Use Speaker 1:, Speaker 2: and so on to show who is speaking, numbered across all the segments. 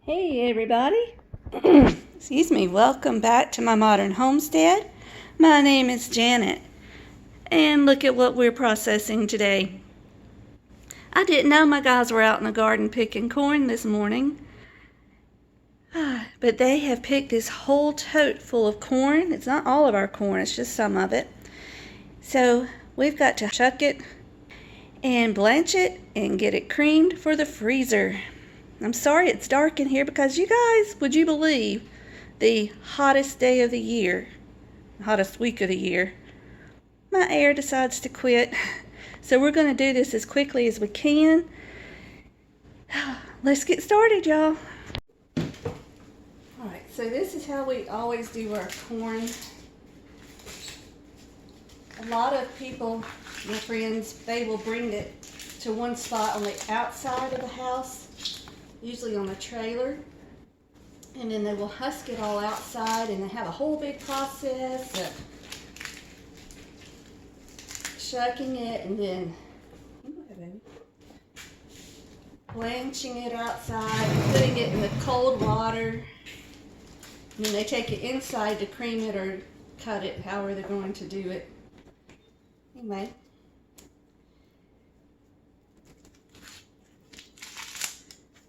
Speaker 1: Hey everybody, excuse me, welcome back to my modern homestead. My name is Janet, and look at what we're processing today. I didn't know my guys were out in the garden picking corn this morning, but they have picked this whole tote full of corn. It's not all of our corn, it's just some of it. So we've got to shuck it and blanch it and get it creamed for the freezer. I'm sorry it's dark in here because you guys, would you believe, the hottest day of the year, hottest week of the year, my air decides to quit. So we're going to do this as quickly as we can. Let's get started, y'all. Alright, so this is how we always do our corn. A lot of people, my friends, they will bring it to one spot on the outside of the house, usually on a trailer, and then they will husk it all outside, and they have a whole big process of shucking it and then blanching it outside, putting it in the cold water, and then they take it inside to cream it or cut it, however they're going to do it. Anyway.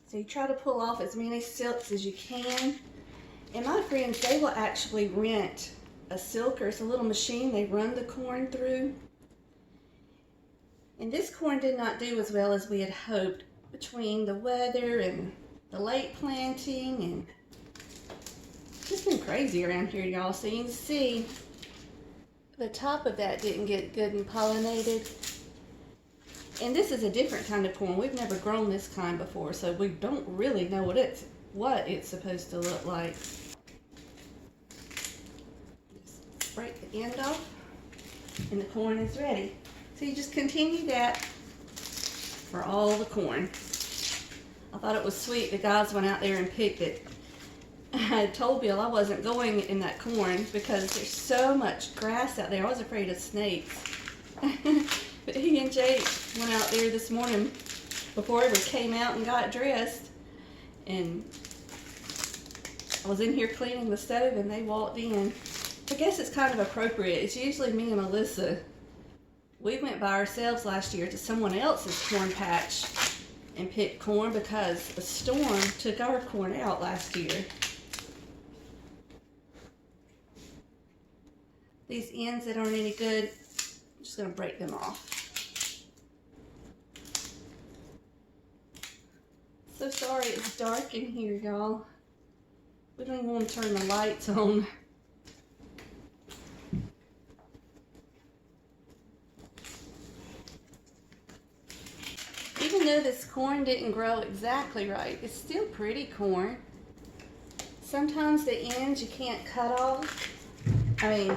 Speaker 1: So you try to pull off as many silks as you can. And my friends, they will actually rent a silker. It's a little machine they run the corn through. And this corn did not do as well as we had hoped between the weather and the late planting. And it's just been crazy around here, y'all. So you can see the top of that didn't get good and pollinated. And this is a different kind of corn. We've never grown this kind before, so we don't really know what it's supposed to look like. Just break the end off, and the corn is ready. So you just continue that for all the corn. I thought it was sweet. The guys went out there and picked it. I had told Bill I wasn't going in that corn because there's so much grass out there. I was afraid of snakes. But he and Jake went out there this morning before I ever came out and got dressed, and I was in here cleaning the stove and they walked in. I guess it's kind of appropriate. It's usually me and Melissa. We went by ourselves last year to someone else's corn patch and picked corn because a storm took our corn out last year. These ends that aren't any good, I'm just going to break them off. So sorry it's dark in here, y'all. We don't even want to turn the lights on. Even though this corn didn't grow exactly right, it's still pretty corn. Sometimes the ends you can't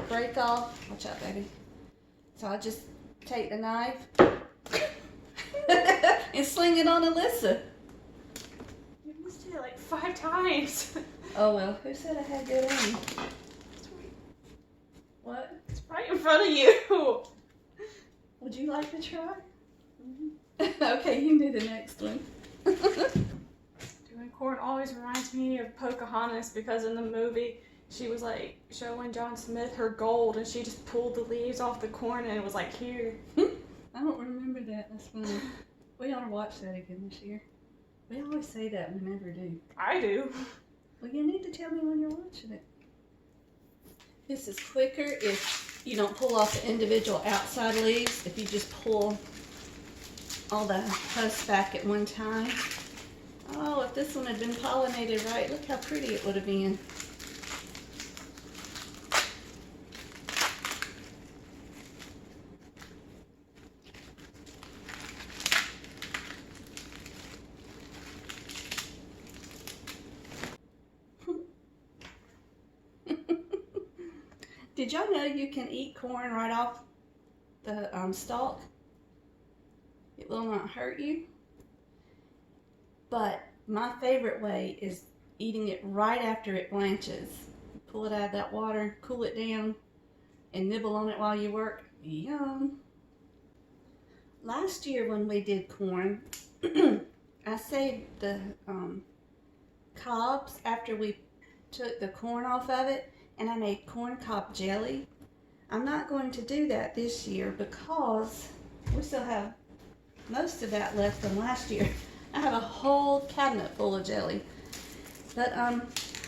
Speaker 1: break off. Watch out, baby. So I'll just take the knife and sling it on Alyssa.
Speaker 2: You missed it like 5 times.
Speaker 1: Oh well, who said I had good aim? What?
Speaker 2: It's right in front of you.
Speaker 1: Would you like to try? Mm-hmm. Okay, you can do the next one.
Speaker 2: Doing corn always reminds me of Pocahontas because in the movie she was like showing John Smith her gold and she just pulled the leaves off the corn and it was like here.
Speaker 1: I don't remember that. That's funny. We ought to watch that again this year. We always say that, we never do.
Speaker 2: I do.
Speaker 1: Well, you need to tell me when you're watching it. This is quicker if you don't pull off the individual outside leaves, if you just pull all the husk back at one time. Oh, if this one had been pollinated right, look how pretty it would have been. Did y'all know you can eat corn right off the stalk? It will not hurt you. But my favorite way is eating it right after it blanches. Pull it out of that water, cool it down, and nibble on it while you work. Yum. Last year when we did corn, I saved the cobs after we took the corn off of it, and I made corn cob jelly. I'm not going to do that this year because we still have most of that left from last year. I have a whole cabinet full of jelly. But I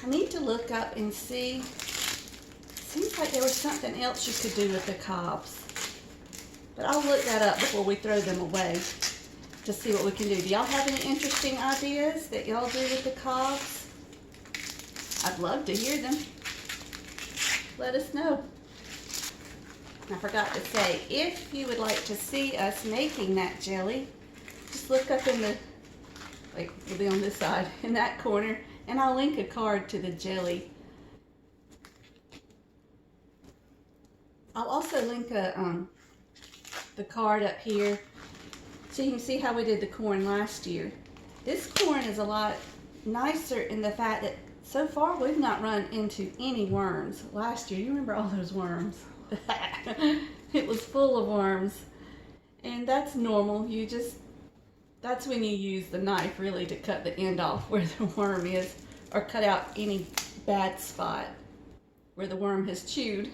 Speaker 1: need to look up and see. Seems like there was something else you could do with the cobs. But I'll look that up before we throw them away to see what we can do. Do y'all have any interesting ideas that y'all do with the cobs? I'd love to hear them. Let us know. And I forgot to say, if you would like to see us making that jelly, just look up in the, like, it'll be on this side, in that corner, and I'll link a card to the jelly. I'll also link the card up here so you can see how we did the corn last year. This corn is a lot nicer in the fact that so far we've not run into any worms. Last year, you remember all those worms? It was full of worms, and that's normal. That's when you use the knife really to cut the end off where the worm is, or cut out any bad spot where the worm has chewed.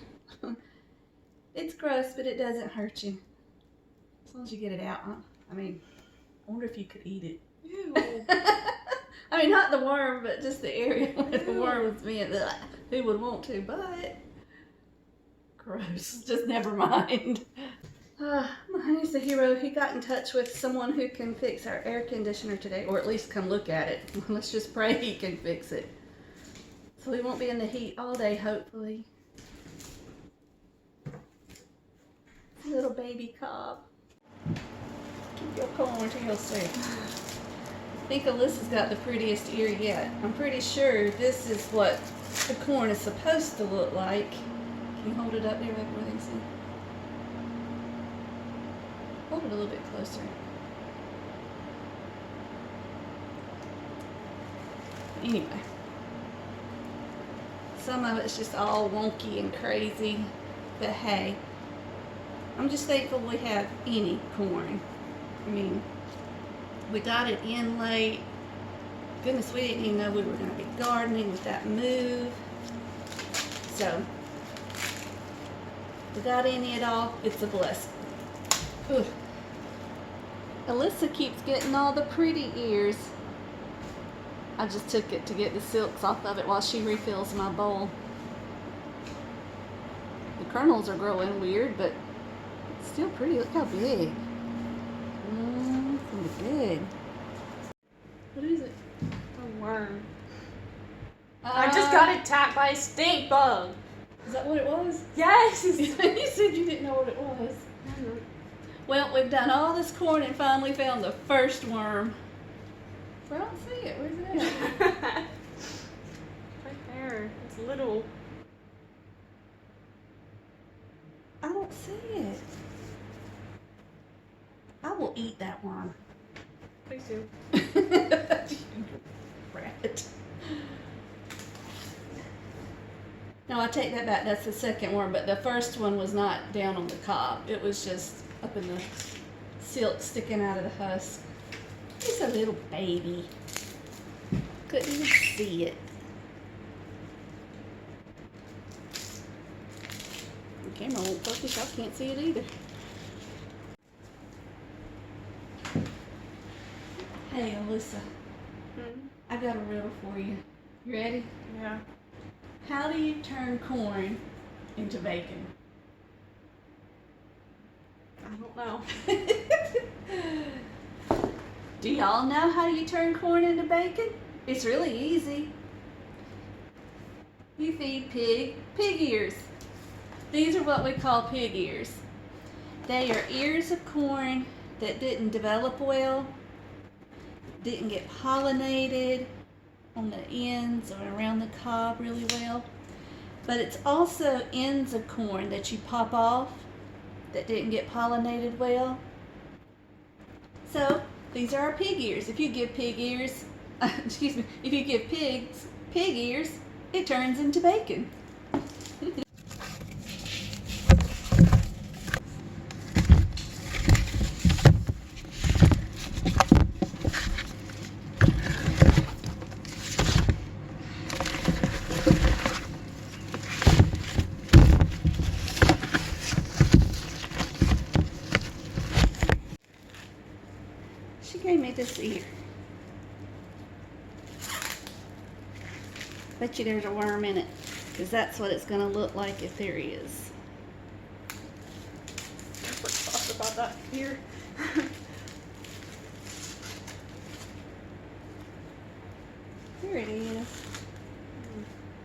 Speaker 1: It's gross, but it doesn't hurt you as long as you get it out. I mean, I wonder if you could eat it.
Speaker 2: Ew.
Speaker 1: I mean, not the worm, but just the area where the worm was being. Who would want to? But gross. Just never mind. My honey's the hero. He got in touch with someone who can fix our air conditioner today, or at least come look at it. Let's just pray he can fix it. So we won't be in the heat all day, hopefully. Little baby cob. Keep your corn to yourself. I think Alyssa's got the prettiest ear yet. I'm pretty sure this is what the corn is supposed to look like. Can you hold it up there where they see? Hold it a little bit closer. Anyway. Some of it's just all wonky and crazy. But hey, I'm just thankful we have any corn. I mean, we got it in late. Goodness, we didn't even know we were going to be gardening with that move. So, we got any at all, it's a blessing. Whew. Alyssa keeps getting all the pretty ears. I just took it to get the silks off of it while she refills my bowl. The kernels are growing weird, but it's still pretty. Look how big. It's big. What is it?
Speaker 2: A worm. I just got attacked by a stink bug.
Speaker 1: Is that what it was?
Speaker 2: Yes.
Speaker 1: You said you didn't know what it was. Well, we've done all this corn and finally found the first worm. I don't see it. Where's it at?
Speaker 2: Right there. It's little.
Speaker 1: I don't see it. I will eat that worm.
Speaker 2: Please do.
Speaker 1: Rat. No, I take that back. That's the second worm, but the first one was not down on the cob. It was just up in the silk sticking out of the husk. He's a little baby. Couldn't even see it. The camera won't focus. I can't see it either. Hey, Alyssa. I got a riddle for you. You ready?
Speaker 2: Yeah.
Speaker 1: How do you turn corn into bacon?
Speaker 2: I don't know.
Speaker 1: Do y'all know how you turn corn into bacon? It's really easy. You feed pig ears. These are what we call pig ears. They are ears of corn that didn't develop well, didn't get pollinated on the ends or around the cob really well. But it's also ends of corn that you pop off that didn't get pollinated well. So these are our pig ears. If you give pig ears, excuse me, if you give pigs pig ears, it turns into bacon. She gave me this ear. Bet you there's a worm in it, because that's what it's going to look like if there is.
Speaker 2: Let's talk about that here.
Speaker 1: There it is.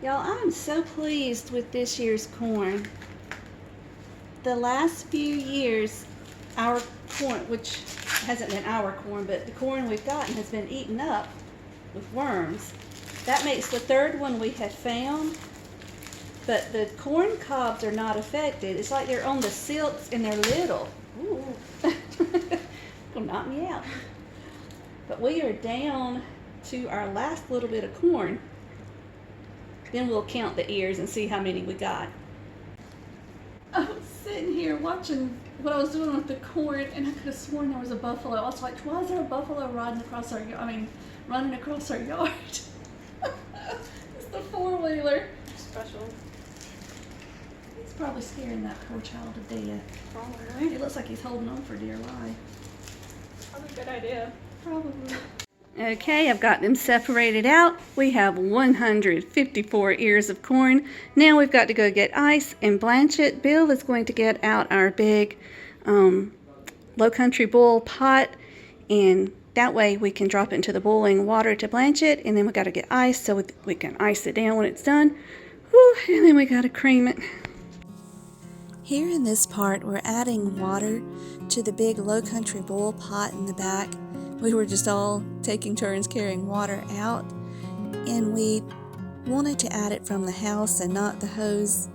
Speaker 1: Y'all, I'm so pleased with this year's corn. The last few years, our corn, which hasn't been our corn, but the corn we've gotten has been eaten up with worms. That makes the third one we have found, but the corn cobs are not affected. It's like they're on the silks and they're little. Ooh. Gonna knock me out. But we are down to our last little bit of corn. Then we'll count the ears and see how many we got. I was sitting here watching what I was doing with the corn, and I could have sworn there was a buffalo. I was like, why is there a buffalo running across our yard? It's the four-wheeler.
Speaker 2: Special.
Speaker 1: He's probably scaring that poor child to death.
Speaker 2: Probably.
Speaker 1: It looks like he's holding on for dear life.
Speaker 2: Probably a good idea.
Speaker 1: Probably. Okay, I've got them separated out. We have 154 ears of corn. Now we've got to go get ice and blanch it. Bill is going to get out our big low country boil pot, and that way we can drop it into the boiling water to blanch it, and then we got to get ice so we can ice it down when it's done. Whew, and then we got to cream it.
Speaker 3: Here in this part, we're adding water to the big low country boil pot in the back. We were just all taking turns carrying water out, and we wanted to add it from the house and not the hose,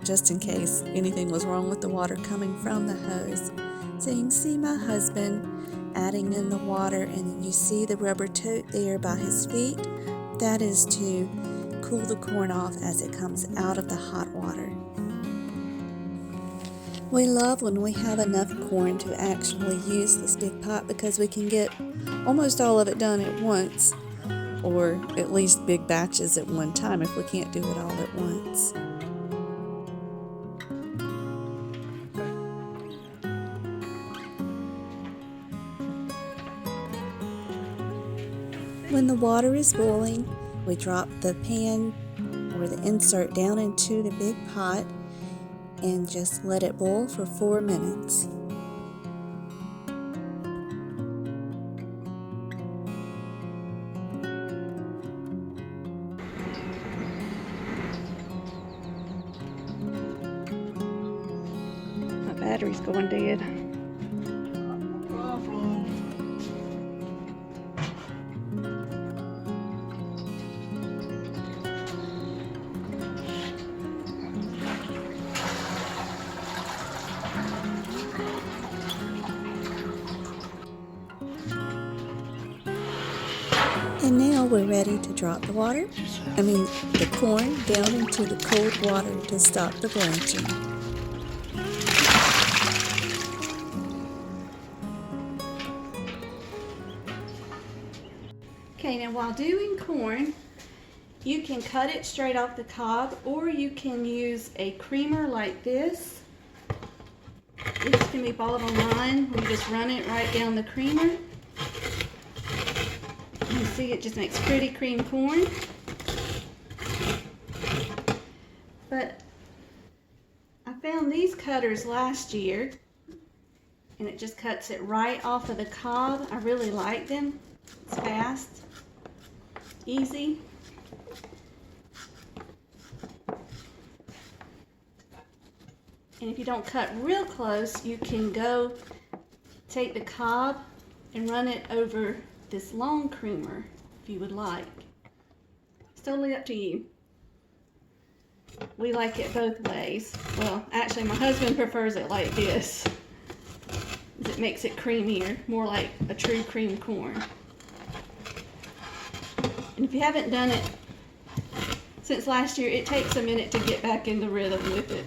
Speaker 3: just in case anything was wrong with the water coming from the hose. So you can see my husband adding in the water, and then you see the rubber tote there by his feet. That is to cool the corn off as it comes out of the hot water. We love when we have enough corn to actually use this big pot, because we can get almost all of it done at once, or at least big batches at one time if we can't do it all at once. When the water is boiling, we drop the pan or the insert down into the big pot and just let it boil for 4 minutes.
Speaker 1: My battery's going dead.
Speaker 3: And now we're ready to drop the corn down into the cold water to stop the blanching.
Speaker 1: Okay, now while doing corn, you can cut it straight off the cob, or you can use a creamer like this. This can be bought online. We just run it right down the creamer. You see, it just makes pretty cream corn. But I found these cutters last year, and it just cuts it right off of the cob. I really like them. It's fast, easy. And if you don't cut real close, you can go take the cob and run it over this long creamer if you would like. It's totally up to you. We like it both ways. Well, actually my husband prefers it like this. It makes it creamier, more like a true cream corn. And if you haven't done it since last year, it takes a minute to get back in the rhythm with it.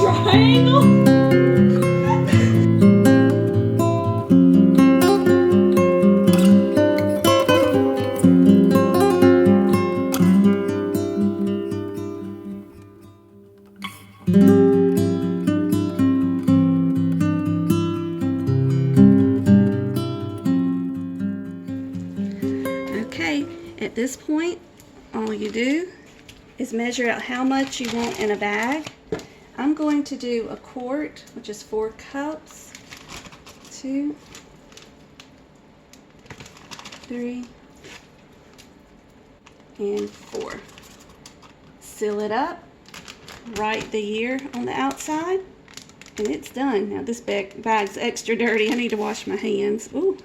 Speaker 2: Triangle?
Speaker 1: at this point, all you do is measure out how much you want in a bag. I'm going to do a quart, which is 4 cups. 2, 3, and 4. Seal it up, write the year on the outside, and it's done. Now this bag's extra dirty. I need to wash my hands. Ooh.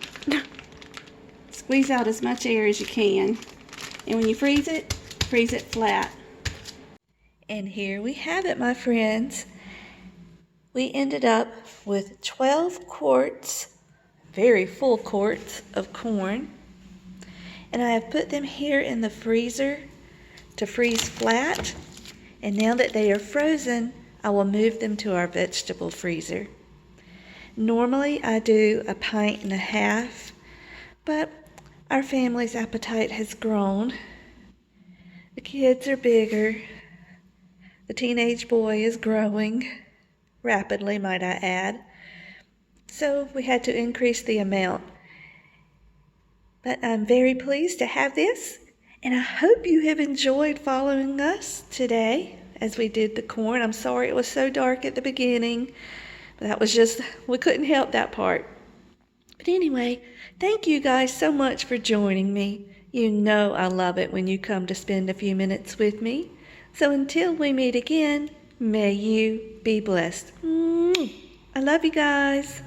Speaker 1: Squeeze out as much air as you can. And when you freeze it flat.
Speaker 3: And here we have it, my friends. We ended up with 12 quarts, very full quarts of corn. And I have put them here in the freezer to freeze flat. And now that they are frozen, I will move them to our vegetable freezer. Normally I do 1.5 pints, but our family's appetite has grown. The kids are bigger. The teenage boy is growing rapidly, might I add. So we had to increase the amount. But I'm very pleased to have this, and I hope you have enjoyed following us today as we did the corn. I'm sorry it was so dark at the beginning, but that was just, we couldn't help that part. But anyway, thank you guys so much for joining me. You know I love it when you come to spend a few minutes with me. So until we meet again, may you be blessed. I love you guys.